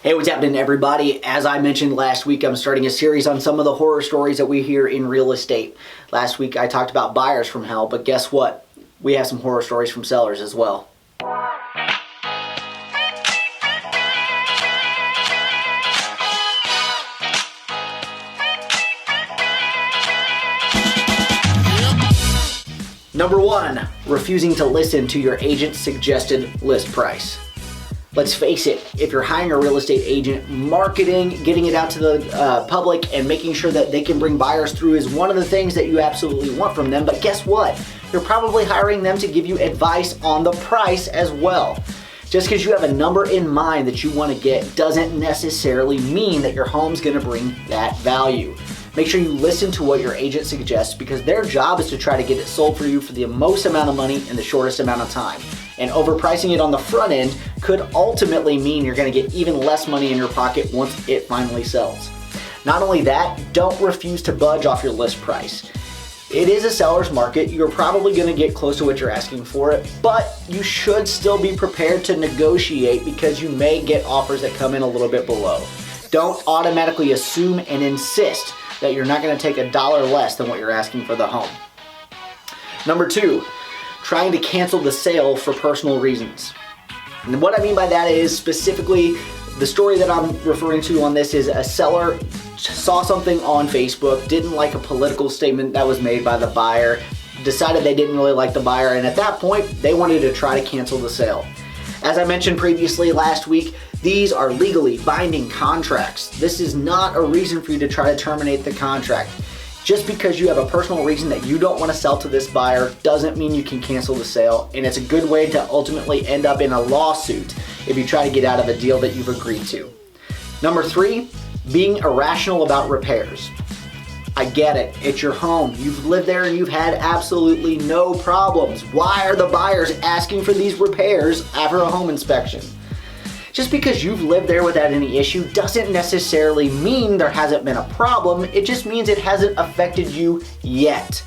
Hey, what's happening, everybody? As I mentioned last week, I'm starting a series on some of the horror stories that we hear in real estate. Last week, I talked about buyers from hell, but guess what? We have some horror stories from sellers as well. Number 1, refusing to listen to your agent's suggested list price. Let's face it, if you're hiring a real estate agent, marketing, getting it out to the public, and making sure that they can bring buyers through is one of the things that you absolutely want from them. But guess what? You're probably hiring them to give you advice on the price as well. Just because you have a number in mind that you want to get doesn't necessarily mean that your home's going to bring that value. Make sure you listen to what your agent suggests, because their job is to try to get it sold for you for the most amount of money in the shortest amount of time. And overpricing it on the front end could ultimately mean you're going to get even less money in your pocket once it finally sells. Not only that, don't refuse to budge off your list price. It is a seller's market. You're probably going to get close to what you're asking for it, but you should still be prepared to negotiate, because you may get offers that come in a little bit below. Don't automatically assume and insist that you're not going to take $1 less than what you're asking for the home. Number 2, trying to cancel the sale for personal reasons. And what I mean by that is, specifically, the story that I'm referring to on this is a seller saw something on Facebook, didn't like a political statement that was made by the buyer, decided they didn't really like the buyer, and at that point, they wanted to try to cancel the sale. As I mentioned previously last week, these are legally binding contracts. This is not a reason for you to try to terminate the contract. Just because you have a personal reason that you don't want to sell to this buyer doesn't mean you can cancel the sale, and it's a good way to ultimately end up in a lawsuit if you try to get out of a deal that you've agreed to. Number 3, being irrational about repairs. I get it, it's your home. You've lived there and you've had absolutely no problems. Why are the buyers asking for these repairs after a home inspection? Just because you've lived there without any issue doesn't necessarily mean there hasn't been a problem. It just means it hasn't affected you yet.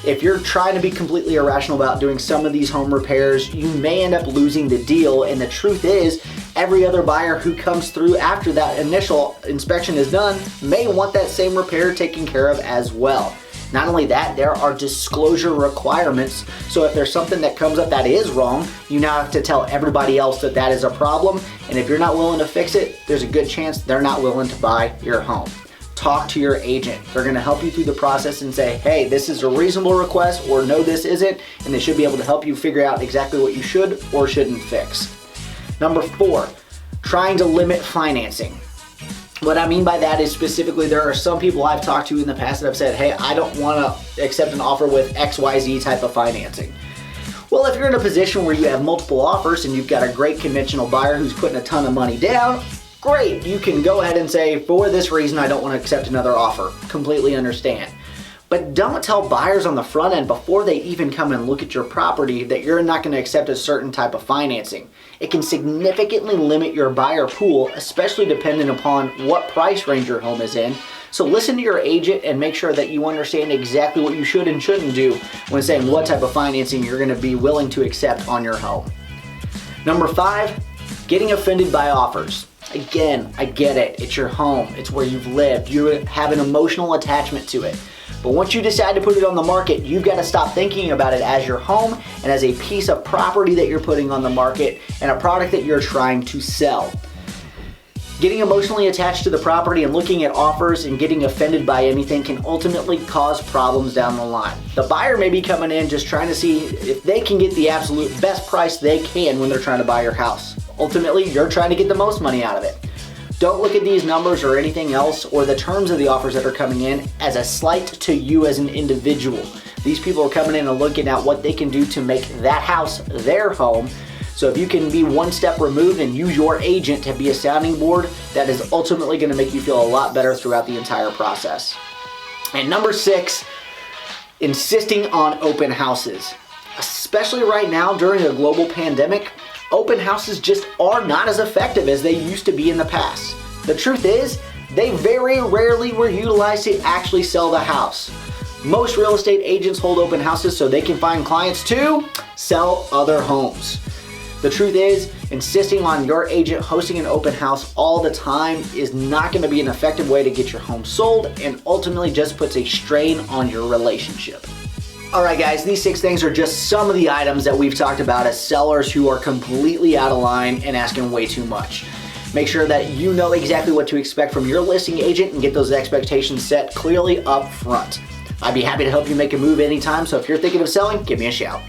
If you're trying to be completely irrational about doing some of these home repairs, you may end up losing the deal. And the truth is, every other buyer who comes through after that initial inspection is done may want that same repair taken care of as well. Not only that, there are disclosure requirements. So if there's something that comes up that is wrong, you now have to tell everybody else that that is a problem. And if you're not willing to fix it, there's a good chance they're not willing to buy your home. Talk to your agent. They're going to help you through the process and say, hey, this is a reasonable request, or no, this isn't. And they should be able to help you figure out exactly what you should or shouldn't fix. Number 4, trying to limit financing. What I mean by that is, specifically, there are some people I've talked to in the past that have said, hey, I don't want to accept an offer with XYZ type of financing. Well, if you're in a position where you have multiple offers and you've got a great conventional buyer who's putting a ton of money down, great, you can go ahead and say, for this reason, I don't want to accept another offer. Completely understand. But don't tell buyers on the front end, before they even come and look at your property, that you're not going to accept a certain type of financing. It can significantly limit your buyer pool, especially depending upon what price range your home is in. So listen to your agent and make sure that you understand exactly what you should and shouldn't do when saying what type of financing you're going to be willing to accept on your home. Number 5, getting offended by offers. Again, I get it. It's your home. It's where you've lived. You have an emotional attachment to it. But once you decide to put it on the market, you've got to stop thinking about it as your home and as a piece of property that you're putting on the market and a product that you're trying to sell. Getting emotionally attached to the property and looking at offers and getting offended by anything can ultimately cause problems down the line. The buyer may be coming in just trying to see if they can get the absolute best price they can when they're trying to buy your house. Ultimately, you're trying to get the most money out of it. Don't look at these numbers or anything else or the terms of the offers that are coming in as a slight to you as an individual. These people are coming in and looking at what they can do to make that house their home. So if you can be one step removed and use your agent to be a sounding board, that is ultimately going to make you feel a lot better throughout the entire process. And number 6, insisting on open houses. Especially right now during a global pandemic, open houses just are not as effective as they used to be in the past. The truth is, they very rarely were utilized to actually sell the house. Most real estate agents hold open houses so they can find clients to sell other homes. The truth is, insisting on your agent hosting an open house all the time is not going to be an effective way to get your home sold, and ultimately just puts a strain on your relationship. Alright guys, these 6 things are just some of the items that we've talked about as sellers who are completely out of line and asking way too much. Make sure that you know exactly what to expect from your listing agent and get those expectations set clearly up front. I'd be happy to help you make a move anytime, so if you're thinking of selling, give me a shout.